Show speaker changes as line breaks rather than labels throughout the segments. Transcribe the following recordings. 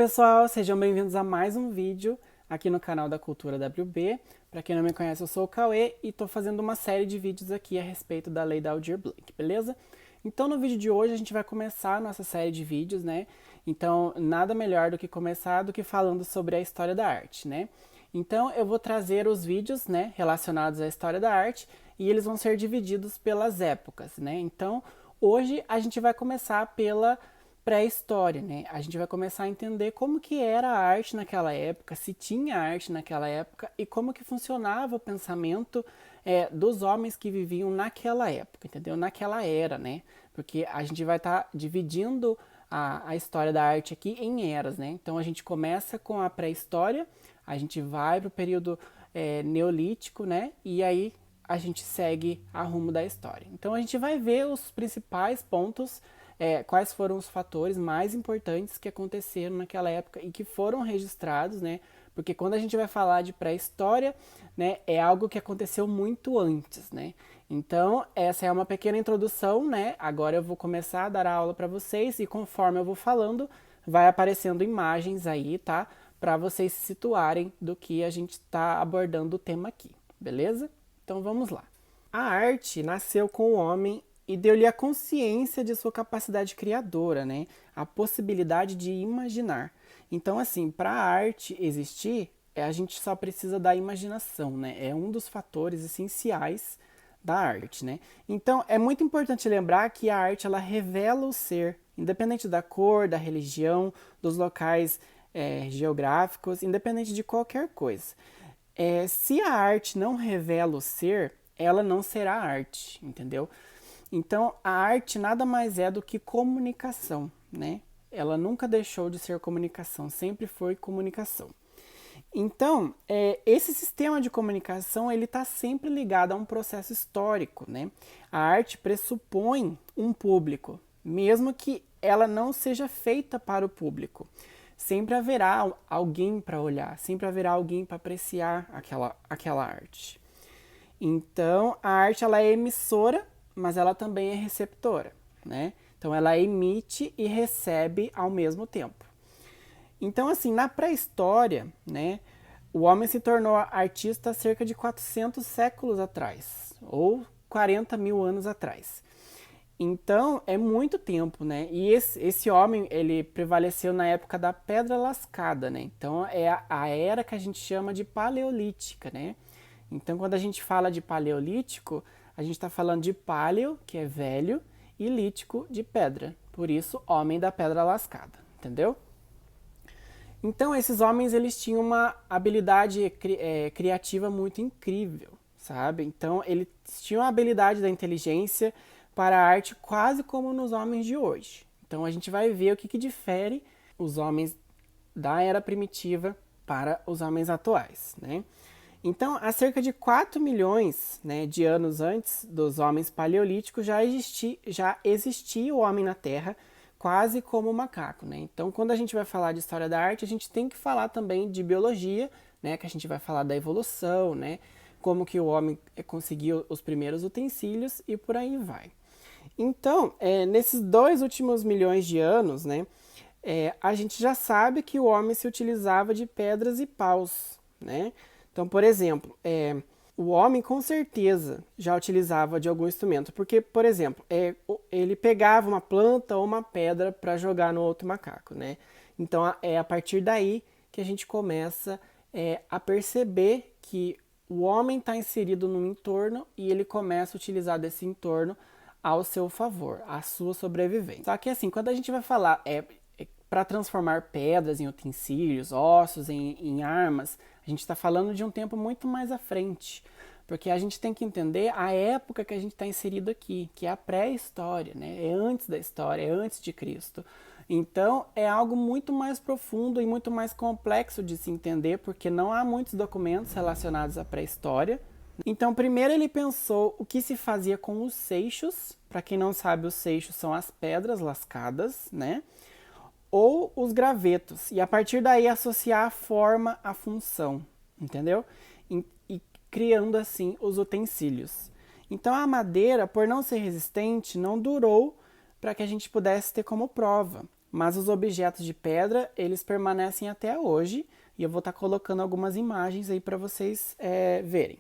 pessoal, sejam bem-vindos a mais um vídeo aqui no canal da Cultura WB. Para quem não me conhece, eu sou o Cauê e estou fazendo uma série de vídeos aqui a respeito da Lei da Aldir Blanc, beleza? Então no vídeo de hoje a gente vai começar a nossa série de vídeos, né? Então nada melhor do que começar do que falando sobre a história da arte, né? Então eu vou trazer os vídeos, né, relacionados à história da arte e eles vão ser divididos pelas épocas, né? Então hoje a gente vai começar pela pré-história, né? A gente vai começar a entender como que era a arte naquela época, se tinha arte naquela época e como que funcionava o pensamento dos homens que viviam naquela época, entendeu? Naquela era, né? Porque a gente vai estar dividindo a história da arte aqui em eras, né? Então a gente começa com a pré-história, a gente vai para o período neolítico, né? E aí a gente segue a rumo da história. Então a gente vai ver os principais pontos, quais foram os fatores mais importantes que aconteceram naquela época e que foram registrados, né? Porque quando a gente vai falar de pré-história, né, é algo que aconteceu muito antes, né? Então, essa é uma pequena introdução, né? Agora eu vou começar a dar a aula para vocês e conforme eu vou falando, vai aparecendo imagens aí, tá? Para vocês se situarem do que a gente está abordando o tema aqui, beleza? Então vamos lá. A arte nasceu com o homem e deu-lhe a consciência de sua capacidade criadora, né? A possibilidade de imaginar. Então, assim, para a arte existir, a gente só precisa da imaginação, né? É um dos fatores essenciais da arte, né? Então, é muito importante lembrar que a arte ela revela o ser, independente da cor, da religião, dos locais geográficos, independente de qualquer coisa. Se a arte não revela o ser, ela não será arte, entendeu? Então, a arte nada mais é do que comunicação, né? Ela nunca deixou de ser comunicação, sempre foi comunicação. Então, esse sistema de comunicação ele está sempre ligado a um processo histórico, né? A arte pressupõe um público, mesmo que ela não seja feita para o público. Sempre haverá alguém para olhar, sempre haverá alguém para apreciar aquela arte. Então, a arte ela é emissora, mas ela também é receptora, né? Então, ela emite e recebe ao mesmo tempo. Então, assim, na pré-história, né, o homem se tornou artista cerca de 400 séculos atrás, ou 40 mil anos atrás. Então, é muito tempo, né? E esse homem, ele prevaleceu na época da Pedra Lascada, né? Então, é a era que a gente chama de paleolítica, né? Então, quando a gente fala de paleolítico, a gente está falando de paleo, que é velho, e lítico, de pedra. Por isso, homem da Pedra Lascada, entendeu? Então, esses homens, eles tinham uma habilidade criativa muito incrível, sabe? Então, eles tinham a habilidade da inteligência para a arte quase como nos homens de hoje. Então, a gente vai ver o que difere os homens da era primitiva para os homens atuais, né? Então, há cerca de 4 milhões, né, de anos antes dos homens paleolíticos, já existia o homem na Terra quase como macaco, né? Então, quando a gente vai falar de história da arte, a gente tem que falar também de biologia, né, que a gente vai falar da evolução, né, como que o homem conseguiu os primeiros utensílios e por aí vai. Então, nesses 2 últimos milhões de anos, né, a gente já sabe que o homem se utilizava de pedras e paus, né? Então, por exemplo, o homem com certeza já utilizava de algum instrumento, porque, por exemplo, ele pegava uma planta ou uma pedra para jogar no outro macaco, né? Então, é a partir daí que a gente começa a perceber que o homem está inserido num entorno e ele começa a utilizar desse entorno ao seu favor, à sua sobrevivência. Só que assim, quando a gente vai falar para transformar pedras em utensílios, ossos em armas, a gente está falando de um tempo muito mais à frente, porque a gente tem que entender a época que a gente está inserido aqui, que é a pré-história, né? É antes da história, é antes de Cristo. Então é algo muito mais profundo e muito mais complexo de se entender, porque não há muitos documentos relacionados à pré-história. Então, primeiro ele pensou o que se fazia com os seixos. Para quem não sabe, os seixos são as pedras lascadas, né? Ou os gravetos, e a partir daí associar a forma à função, entendeu? E criando assim os utensílios. Então a madeira, por não ser resistente, não durou para que a gente pudesse ter como prova. mas os objetos de pedra, eles permanecem até hoje, e eu vou estar colocando algumas imagens aí para vocês verem.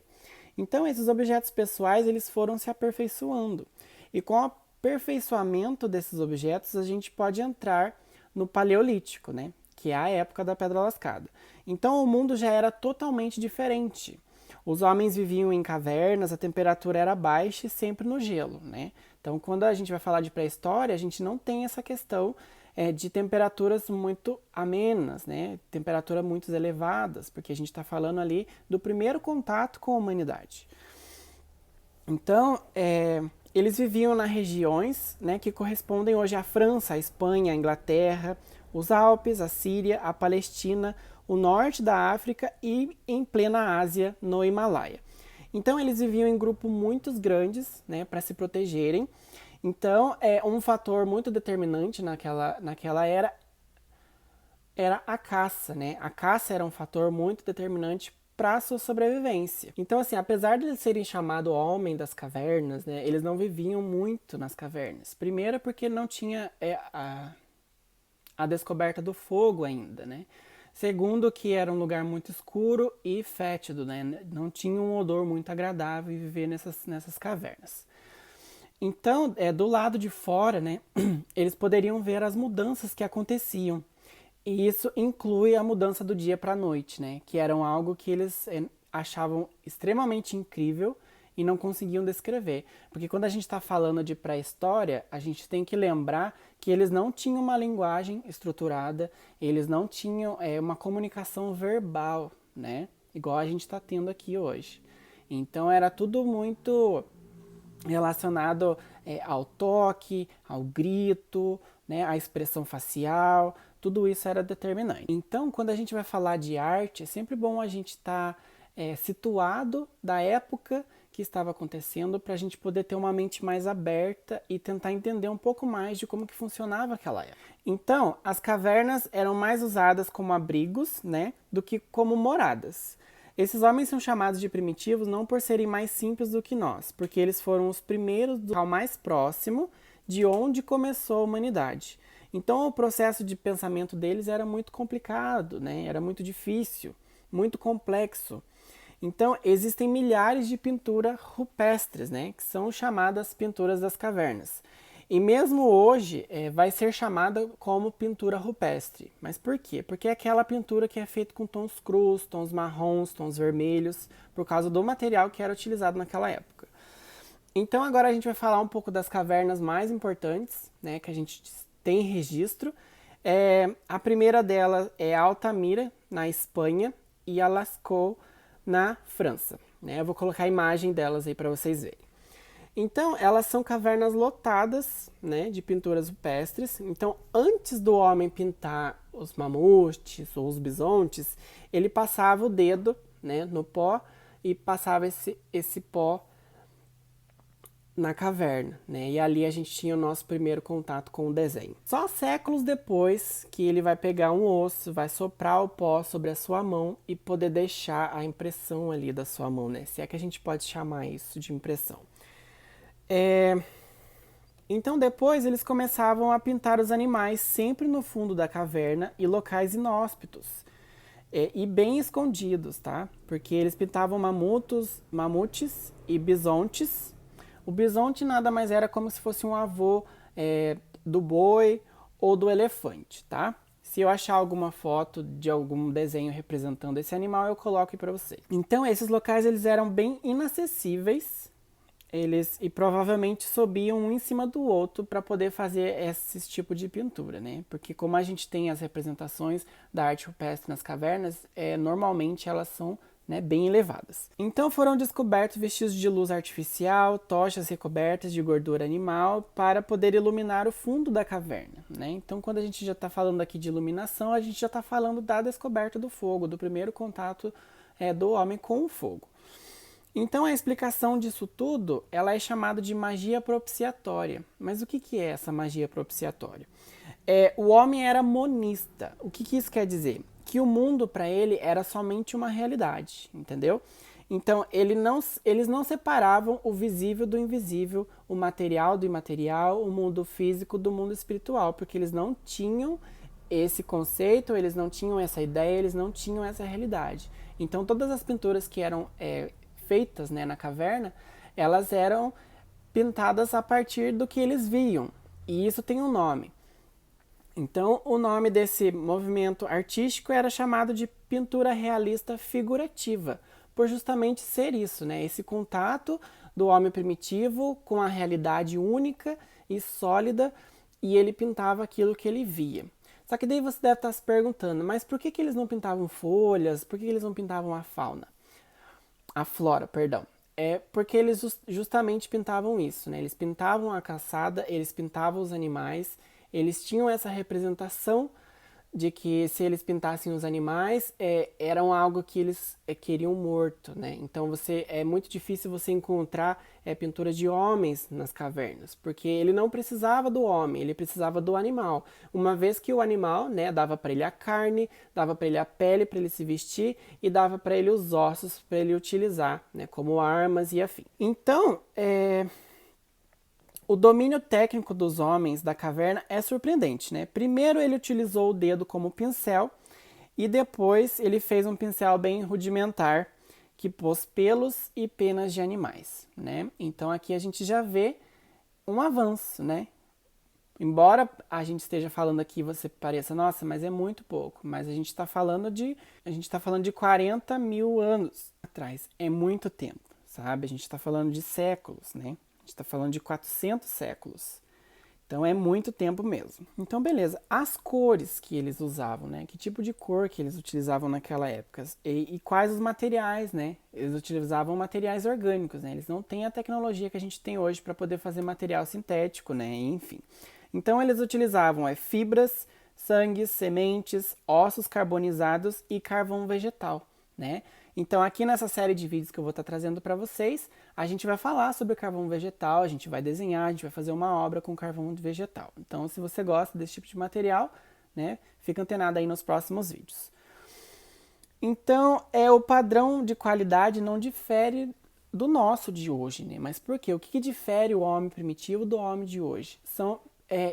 Então, esses objetos pessoais, eles foram se aperfeiçoando. E com o aperfeiçoamento desses objetos, a gente pode entrar no Paleolítico, né? Que é a época da Pedra Lascada. Então, o mundo já era totalmente diferente. Os homens viviam em cavernas, a temperatura era baixa e sempre no gelo, né? Então, quando a gente vai falar de pré-história, a gente não tem essa questão de temperaturas muito amenas, né? Temperaturas muito elevadas, porque a gente está falando ali do primeiro contato com a humanidade. Então, eles viviam nas regiões, né, que correspondem hoje à França, à Espanha, à Inglaterra, os Alpes, a Síria, a Palestina, o norte da África e em plena Ásia, no Himalaia. Então, eles viviam em grupos muito grandes, né, para se protegerem. Então, um fator muito determinante naquela era a caça, né? A caça era um fator muito determinante para a sua sobrevivência. Então, assim, apesar de eles serem chamados homem das cavernas, né, eles não viviam muito nas cavernas. Primeiro porque não tinha a descoberta do fogo ainda, né? Segundo que era um lugar muito escuro e fétido, né? Não tinha um odor muito agradável viver nessas cavernas. Então, do lado de fora, né, eles poderiam ver as mudanças que aconteciam. E isso inclui a mudança do dia para a noite, né, que era algo que eles achavam extremamente incrível e não conseguiam descrever. Porque quando a gente está falando de pré-história, a gente tem que lembrar que eles não tinham uma linguagem estruturada, eles não tinham uma comunicação verbal, né, igual a gente está tendo aqui hoje. Então era tudo muito relacionado ao toque, ao grito, né, à expressão facial, tudo isso era determinante. Então, quando a gente vai falar de arte, é sempre bom a gente estar situado da época que estava acontecendo para a gente poder ter uma mente mais aberta e tentar entender um pouco mais de como que funcionava aquela época. Então, as cavernas eram mais usadas como abrigos, né, do que como moradas. Esses homens são chamados de primitivos não por serem mais simples do que nós, porque eles foram os primeiros do local mais próximo de onde começou a humanidade. Então o processo de pensamento deles era muito complicado, né? Era muito difícil, muito complexo. Então existem milhares de pinturas rupestres, né? Que são chamadas pinturas das cavernas. E mesmo hoje vai ser chamada como pintura rupestre. Mas por quê? Porque é aquela pintura que é feita com tons crus, tons marrons, tons vermelhos, por causa do material que era utilizado naquela época. Então agora a gente vai falar um pouco das cavernas mais importantes, né, que a gente tem registro. A primeira delas é Altamira, na Espanha, e a Lascaux, na França. Né? Eu vou colocar a imagem delas aí para vocês verem. Então, elas são cavernas lotadas, né, de pinturas rupestres. Então, antes do homem pintar os mamutes ou os bisontes, ele passava o dedo, né, no pó e passava esse pó na caverna, né? E ali a gente tinha o nosso primeiro contato com o desenho. Só séculos depois que ele vai pegar um osso, vai soprar o pó sobre a sua mão e poder deixar a impressão ali da sua mão, né? Se é que a gente pode chamar isso de impressão. Então depois eles começavam a pintar os animais sempre no fundo da caverna e locais inóspitos e bem escondidos, tá? Porque eles pintavam mamutes e bisontes. O bisonte nada mais era como se fosse um avô do boi ou do elefante, tá? Se eu achar alguma foto de algum desenho representando esse animal, eu coloco aí para vocês. Então esses locais eles eram bem inacessíveis. E provavelmente subiam um em cima do outro para poder fazer esse tipo de pintura, né? Porque como a gente tem as representações da arte rupestre nas cavernas, normalmente elas são, né, bem elevadas. Então foram descobertos vestígios de luz artificial, tochas recobertas de gordura animal para poder iluminar o fundo da caverna, né? Então quando a gente já está falando aqui de iluminação, a gente já está falando da descoberta do fogo, do primeiro contato do homem com o fogo. Então a explicação disso tudo, ela é chamada de magia propiciatória. Mas o que é essa magia propiciatória? O homem era monista. O que isso quer dizer? Que o mundo para ele era somente uma realidade, entendeu? Então, eles não separavam o visível do invisível, o material do imaterial, o mundo físico do mundo espiritual, porque eles não tinham esse conceito, eles não tinham essa ideia, eles não tinham essa realidade. Então, todas as pinturas que eram feitas, né, na caverna, elas eram pintadas a partir do que eles viam. E isso tem um nome. Então, o nome desse movimento artístico era chamado de pintura realista figurativa, por justamente ser isso, né? Esse contato do homem primitivo com a realidade única e sólida, e ele pintava aquilo que ele via. Só que daí você deve estar se perguntando, mas por que eles não pintavam folhas? Por que eles não pintavam a fauna? A flora, perdão. É porque eles justamente pintavam isso, né? Eles pintavam a caçada, eles pintavam os animais, eles tinham essa representação de que se eles pintassem os animais, eram algo que eles queriam morto, né? Então é muito difícil você encontrar pinturas de homens nas cavernas, porque ele não precisava do homem, ele precisava do animal. Uma vez que o animal, né, dava para ele a carne, dava para ele a pele para ele se vestir e dava para ele os ossos para ele utilizar, né, como armas e afim. Então, o domínio técnico dos homens da caverna é surpreendente, né? Primeiro ele utilizou o dedo como pincel e depois ele fez um pincel bem rudimentar que pôs pelos e penas de animais, né? Então aqui a gente já vê um avanço, né? Embora a gente esteja falando aqui, você pareça, nossa, mas é muito pouco. Mas a gente está falando de 40 mil anos atrás. É muito tempo, sabe? A gente está falando de séculos, né? A gente está falando de 400 séculos. Então é muito tempo mesmo. Então, beleza. As cores que eles usavam, né? Que tipo de cor que eles utilizavam naquela época? E quais os materiais, né? Eles utilizavam materiais orgânicos, né? Eles não têm a tecnologia que a gente tem hoje para poder fazer material sintético, né? Enfim. Então eles utilizavam fibras, sangue, sementes, ossos carbonizados e carvão vegetal, né? Então aqui nessa série de vídeos que eu vou estar trazendo para vocês, a gente vai falar sobre carvão vegetal, a gente vai desenhar, a gente vai fazer uma obra com carvão vegetal. Então se você gosta desse tipo de material, né, fica antenado aí nos próximos vídeos. Então o padrão de qualidade não difere do nosso de hoje, né? Mas por quê? O que difere o homem primitivo do homem de hoje? São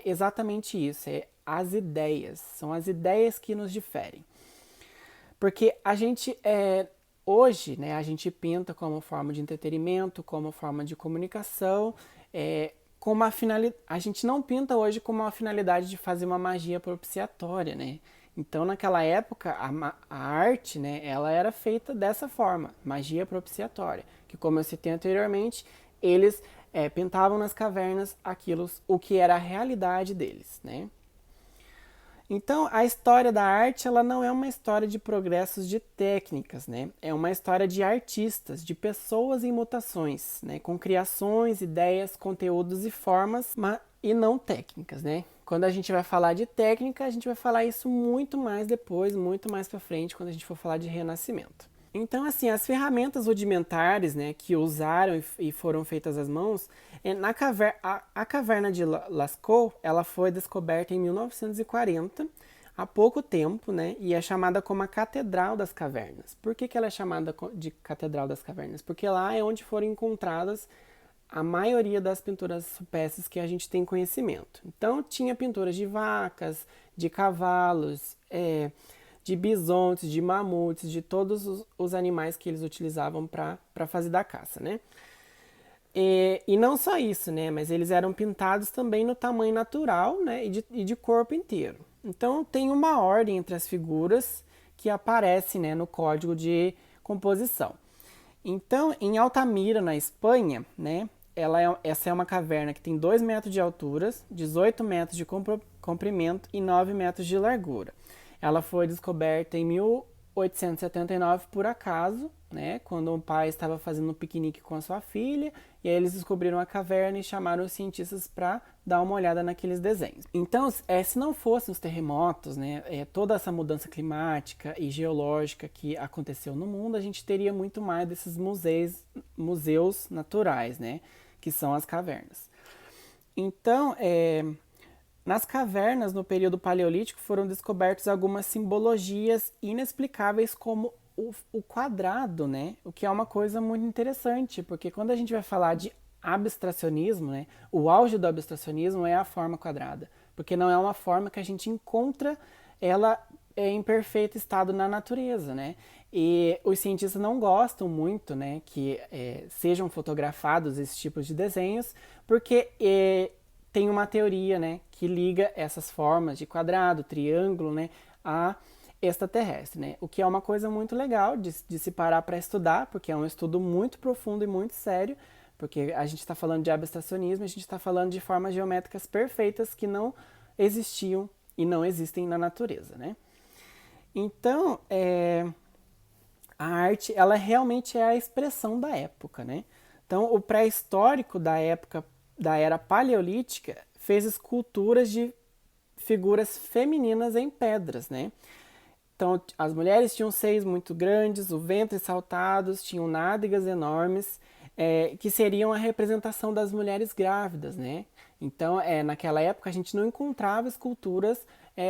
exatamente isso, as ideias. São as ideias que nos diferem. Porque a gente, hoje, né, a gente pinta como forma de entretenimento, como forma de comunicação, a gente não pinta hoje com uma finalidade de fazer uma magia propiciatória, né? Então, naquela época, a arte, né, ela era feita dessa forma, magia propiciatória, que como eu citei anteriormente, eles pintavam nas cavernas o que era a realidade deles, né? Então, a história da arte, ela não é uma história de progressos de técnicas, né? É uma história de artistas, de pessoas em mutações, né? Com criações, ideias, conteúdos e formas, e não técnicas, né? Quando a gente vai falar de técnica, a gente vai falar isso muito mais depois, muito mais pra frente, quando a gente for falar de Renascimento. Então, assim, as ferramentas rudimentares, né, que usaram e foram feitas às mãos, a caverna de Lascaux, ela foi descoberta em 1940, há pouco tempo, né, e é chamada como a Catedral das Cavernas. Por que ela é chamada de Catedral das Cavernas? Porque lá é onde foram encontradas a maioria das pinturas rupestres que a gente tem conhecimento. Então, tinha pinturas de vacas, de cavalos, de bisontes, de mamutes, de todos os animais que eles utilizavam para fazer da caça, né? E não só isso, né? Mas eles eram pintados também no tamanho natural, né? E de corpo inteiro. Então tem uma ordem entre as figuras que aparece, né, no código de composição. Então, em Altamira, na Espanha, né? Essa é uma caverna que tem 2 metros de altura, 18 metros de comprimento e 9 metros de largura. Ela foi descoberta em 1879 por acaso, né, quando o pai estava fazendo um piquenique com a sua filha, e aí eles descobriram a caverna e chamaram os cientistas para dar uma olhada naqueles desenhos. Então, se não fossem os terremotos, né, toda essa mudança climática e geológica que aconteceu no mundo, a gente teria muito mais desses museus naturais, né, que são as cavernas. Então, nas cavernas, no período paleolítico, foram descobertas algumas simbologias inexplicáveis como o quadrado, né? O que é uma coisa muito interessante, porque quando a gente vai falar de abstracionismo, né? O auge do abstracionismo é a forma quadrada, porque não é uma forma que a gente encontra ela em perfeito estado na natureza, né? E os cientistas não gostam muito, né, que sejam fotografados esses tipos de desenhos, porque tem uma teoria, né, que liga essas formas de quadrado, triângulo, né, a extraterrestre, né? O que é uma coisa muito legal de se parar para estudar, porque é um estudo muito profundo e muito sério, porque a gente está falando de abstracionismo, a gente está falando de formas geométricas perfeitas que não existiam e não existem na natureza, né? Então, a arte, ela realmente é a expressão da época, né? Então, o pré-histórico da época da era paleolítica fez esculturas de figuras femininas em pedras, né? Então, as mulheres tinham seios muito grandes, o ventre saltados, tinham nádegas enormes, que seriam a representação das mulheres grávidas, né? Então, naquela época, a gente não encontrava esculturas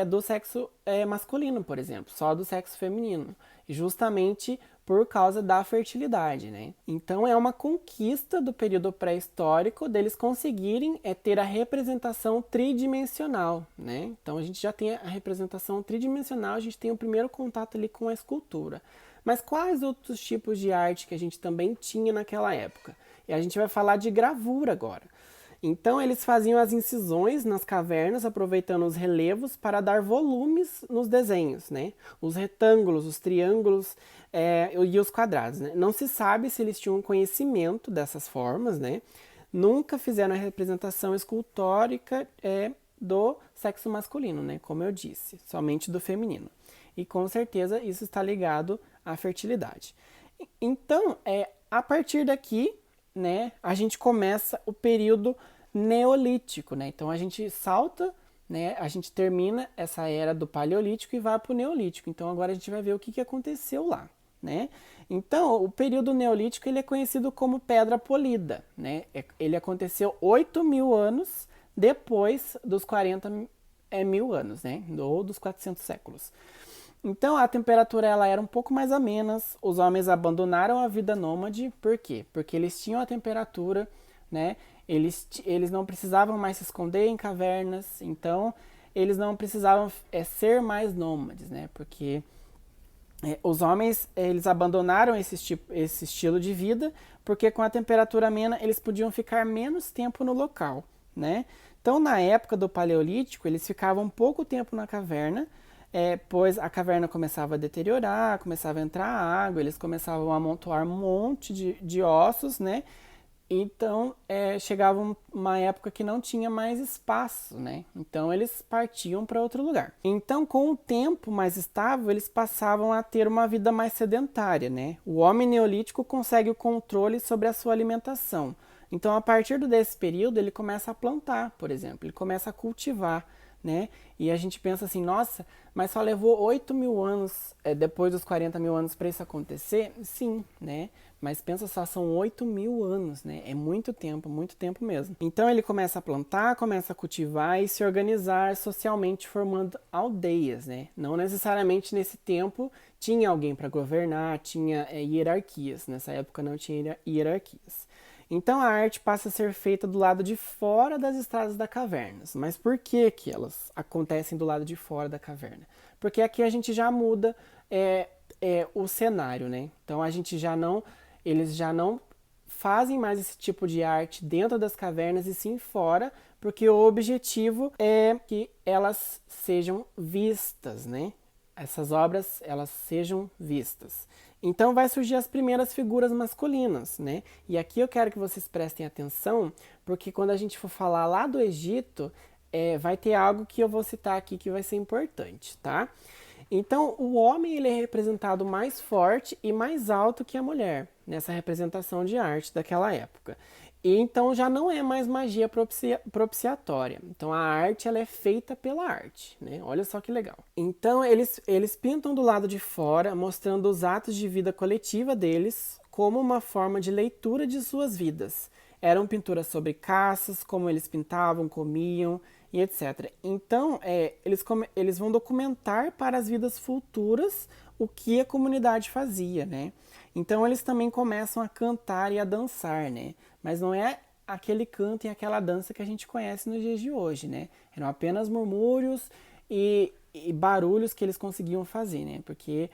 do sexo masculino, por exemplo, só do sexo feminino, justamente por causa da fertilidade, né? Então, é uma conquista do período pré-histórico deles conseguirem ter a representação tridimensional, né? Então, a gente já tem a representação tridimensional, a gente tem o primeiro contato ali com a escultura. Mas quais outros tipos de arte que a gente também tinha naquela época? E a gente vai falar de gravura agora. Então, eles faziam as incisões nas cavernas, aproveitando os relevos para dar volumes nos desenhos, né? Os retângulos, os triângulos e os quadrados, né? Não se sabe se eles tinham conhecimento dessas formas, né? Nunca fizeram a representação escultórica do sexo masculino, né? Como eu disse, somente do feminino. E com certeza isso está ligado à fertilidade. Então, a partir daqui, né, a gente começa o período neolítico, né? Então a gente salta, né? A gente termina essa era do paleolítico e vai para o neolítico. Então agora a gente vai ver o que aconteceu lá, né? Então o período neolítico ele é conhecido como pedra polida, né? Ele aconteceu 8.000 anos depois dos 40 mil anos, né? Ou dos 400 séculos. Então a temperatura ela era um pouco mais amena, os homens abandonaram a vida nômade, por quê? Porque eles tinham a temperatura, né? Eles não precisavam mais se esconder em cavernas, então eles não precisavam ser mais nômades, né? Porque os homens eles abandonaram esse estilo de vida, porque com a temperatura amena eles podiam ficar menos tempo no local, né? Então na época do Paleolítico eles ficavam pouco tempo na caverna, pois a caverna começava a deteriorar, começava a entrar água, eles começavam a amontoar um monte de ossos, né? Então, chegava uma época que não tinha mais espaço, né? Então, eles partiam para outro lugar. Então, com o tempo mais estável, eles passavam a ter uma vida mais sedentária, né? O homem neolítico consegue o controle sobre a sua alimentação. Então, a partir desse período, ele começa a plantar, por exemplo. Ele começa a cultivar, né? E a gente pensa assim, nossa, mas só levou 8.000 anos, depois dos 40.000 anos para isso acontecer? Sim, né? Mas pensa só, são 8.000 anos, né? É muito tempo mesmo. Então ele começa a plantar, começa a cultivar e se organizar socialmente formando aldeias, né? Não necessariamente nesse tempo tinha alguém para governar, tinha hierarquias. Nessa época não tinha hierarquias. Então a arte passa a ser feita do lado de fora das estradas da caverna. Mas por que que elas acontecem do lado de fora da caverna? Porque aqui a gente já muda o cenário, né? Então a gente eles já não fazem mais esse tipo de arte dentro das cavernas e sim fora, porque o objetivo é que elas sejam vistas, né? Essas obras elas sejam vistas. Então vai surgir as primeiras figuras masculinas, né? E aqui eu quero que vocês prestem atenção, porque quando a gente for falar lá do Egito, vai ter algo que eu vou citar aqui que vai ser importante, tá? Então o homem ele é representado mais forte e mais alto que a mulher nessa representação de arte daquela época. E então já não é mais magia propiciatória. Então a arte ela é feita pela arte, né? Olha só que legal. Então eles pintam do lado de fora, mostrando os atos de vida coletiva deles como uma forma de leitura de suas vidas. Eram pinturas sobre caças, como eles pintavam, comiam, e etc. Então, eles vão documentar para as vidas futuras o que a comunidade fazia, né? Então, eles também começam a cantar e a dançar, né? Mas não é aquele canto e aquela dança que a gente conhece nos dias de hoje, né? Eram apenas murmúrios e barulhos que eles conseguiam fazer, né? Porque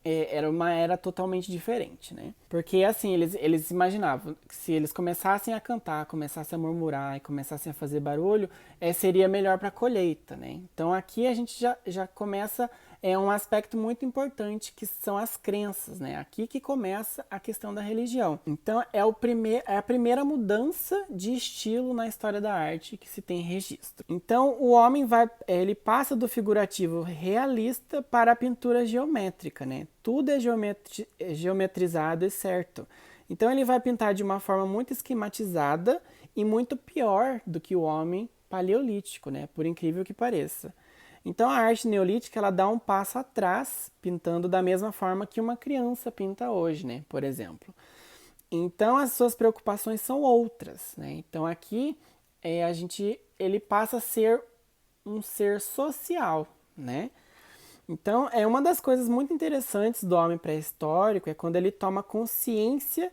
era uma era totalmente diferente, né? Porque assim, eles imaginavam que se eles começassem a cantar, começassem a murmurar e começassem a fazer barulho, seria melhor para a colheita, né? Então aqui a gente já começa um aspecto muito importante que são as crenças, né? Aqui que começa a questão da religião. Então é a primeira mudança de estilo na história da arte que se tem registro. Então o homem ele passa do figurativo realista para a pintura geométrica, né? Tudo é geometrizado e certo. Então ele vai pintar de uma forma muito esquematizada e muito pior do que o homem paleolítico, né? Por incrível que pareça. Então a arte neolítica ela dá um passo atrás, pintando da mesma forma que uma criança pinta hoje, né? Por exemplo. Então as suas preocupações são outras, né? Então aqui ele passa a ser um ser social, né? Então, uma das coisas muito interessantes do homem pré-histórico é quando ele toma consciência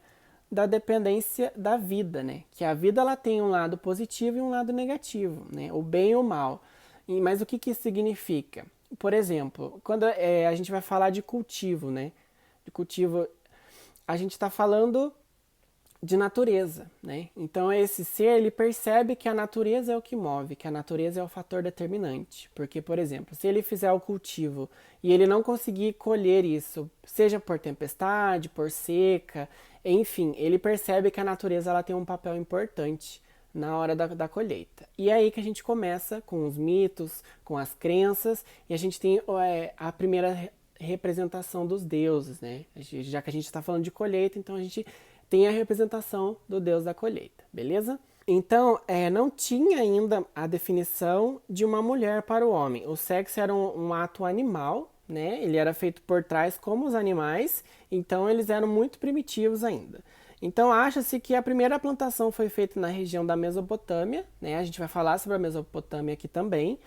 da dependência da vida, né? Que a vida ela tem um lado positivo e um lado negativo, né? O bem e o mal. Mas o que isso significa? Por exemplo, quando a gente vai falar de cultivo, né? De cultivo, a gente está falando de natureza, né? Então esse ser ele percebe que a natureza é o que move, que a natureza é o fator determinante, porque por exemplo, se ele fizer o cultivo e ele não conseguir colher isso, seja por tempestade, por seca, enfim, ele percebe que a natureza ela tem um papel importante na hora da colheita. E é aí que a gente começa com os mitos, com as crenças, e a gente tem a primeira representação dos deuses, né? Já que a gente está falando de colheita, então a gente tem a representação do deus da colheita, beleza? Então, não tinha ainda a definição de uma mulher para o homem. O sexo era um ato animal, né? Ele era feito por trás como os animais, então eles eram muito primitivos ainda. Então, acha-se que a primeira plantação foi feita na região da Mesopotâmia, né? A gente vai falar sobre a Mesopotâmia aqui também,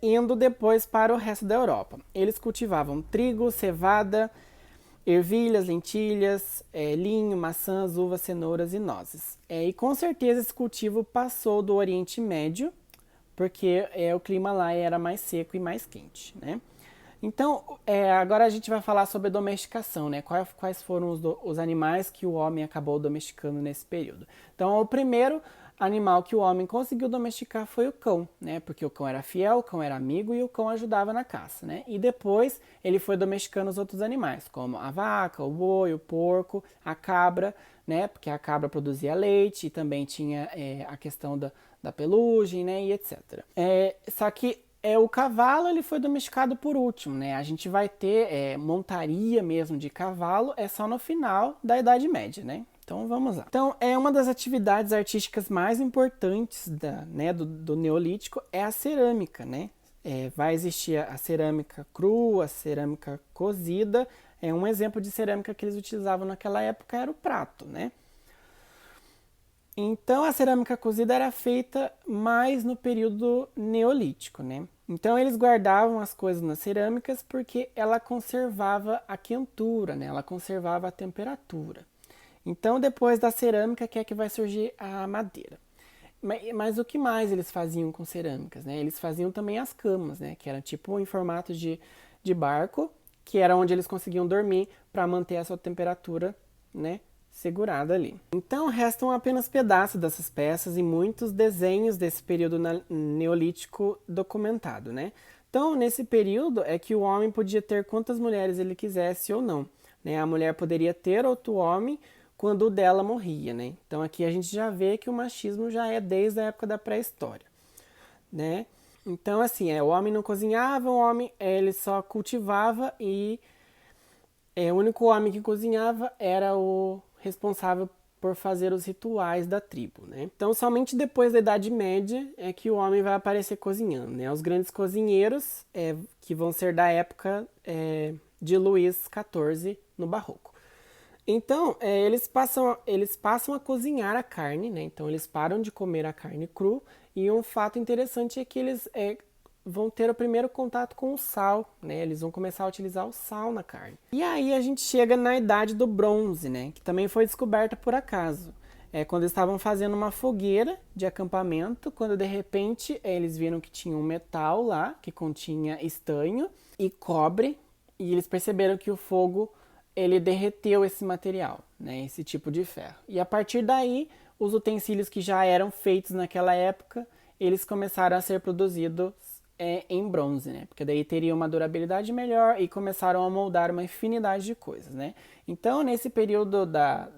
indo depois para o resto da Europa. Eles cultivavam trigo, cevada, ervilhas, lentilhas, linho, maçãs, uvas, cenouras e nozes. E com certeza esse cultivo passou do Oriente Médio, porque o clima lá era mais seco e mais quente, né? Então, agora a gente vai falar sobre a domesticação, né? Quais foram os animais que o homem acabou domesticando nesse período. Então, o primeiro animal que o homem conseguiu domesticar foi o cão, né? Porque o cão era fiel, o cão era amigo e o cão ajudava na caça, né? E depois ele foi domesticando os outros animais, como a vaca, o boi, o porco, a cabra, né? Porque a cabra produzia leite e também tinha a questão da pelugem, né? E etc. Só que o cavalo ele foi domesticado por último, né? A gente vai ter montaria mesmo de cavalo só no final da Idade Média, né? Então vamos lá. Então uma das atividades artísticas mais importantes do Neolítico é a cerâmica, né? Vai existir a cerâmica crua, a cerâmica cozida. Um exemplo de cerâmica que eles utilizavam naquela época era o prato, né? Então a cerâmica cozida era feita mais no período neolítico, né? Então eles guardavam as coisas nas cerâmicas porque ela conservava a quentura, né? Ela conservava a temperatura. Então depois da cerâmica que vai surgir a madeira. Mas o que mais eles faziam com cerâmicas, né? Eles faziam também as camas, né? Que eram tipo em formato de barco, que era onde eles conseguiam dormir para manter a sua temperatura, né? Segurada ali. Então restam apenas pedaços dessas peças e muitos desenhos desse período neolítico documentado, né? Então nesse período é que o homem podia ter quantas mulheres ele quisesse ou não, né? A mulher poderia ter outro homem quando o dela morria, né? Então aqui a gente já vê que o machismo já é desde a época da pré-história, né? Então assim, o homem não cozinhava, o homem ele só cultivava e o único homem que cozinhava era o responsável por fazer os rituais da tribo, né? Então, somente depois da Idade Média é que o homem vai aparecer cozinhando, né? Os grandes cozinheiros que vão ser da época de Luís XIV no Barroco. Então, eles passam a cozinhar a carne, né? Então, eles param de comer a carne cru. E um fato interessante é que eles vão ter o primeiro contato com o sal, né? Eles vão começar a utilizar o sal na carne. E aí a gente chega na Idade do Bronze, né? Que também foi descoberta por acaso. Quando eles estavam fazendo uma fogueira de acampamento, quando de repente eles viram que tinha um metal lá, que continha estanho e cobre, e eles perceberam que o fogo ele derreteu esse material, né, esse tipo de ferro. E a partir daí, os utensílios que já eram feitos naquela época, eles começaram a ser produzidos em bronze, né? Porque daí teria uma durabilidade melhor e começaram a moldar uma infinidade de coisas, né? Então, nesse período da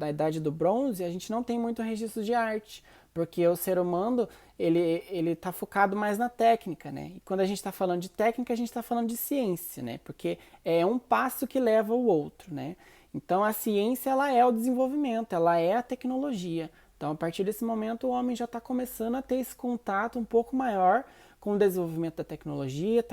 Idade do Bronze, a gente não tem muito registro de arte, porque o ser humano ele está focado mais na técnica, né? E quando a gente está falando de técnica, a gente está falando de ciência, né? Porque é um passo que leva ao outro, né? Então a ciência ela é o desenvolvimento, ela é a tecnologia. Então a partir desse momento o homem já está começando a ter esse contato um pouco maior com o desenvolvimento da tecnologia,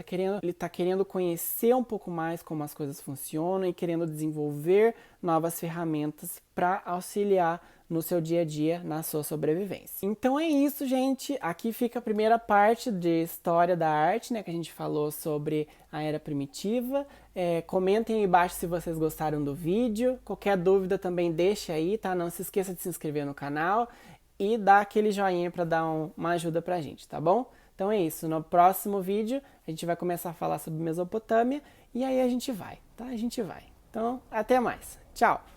ele está querendo conhecer um pouco mais como as coisas funcionam e querendo desenvolver novas ferramentas para auxiliar no seu dia a dia, na sua sobrevivência. Então é isso, gente. Aqui fica a primeira parte de História da Arte, né? Que a gente falou sobre a Era Primitiva. Comentem aí embaixo se vocês gostaram do vídeo. Qualquer dúvida também deixa aí, tá? Não se esqueça de se inscrever no canal e dar aquele joinha para dar uma ajuda pra gente, tá bom? Então é isso. No próximo vídeo a gente vai começar a falar sobre Mesopotâmia e aí a gente vai, tá? A gente vai. Então, até mais. Tchau!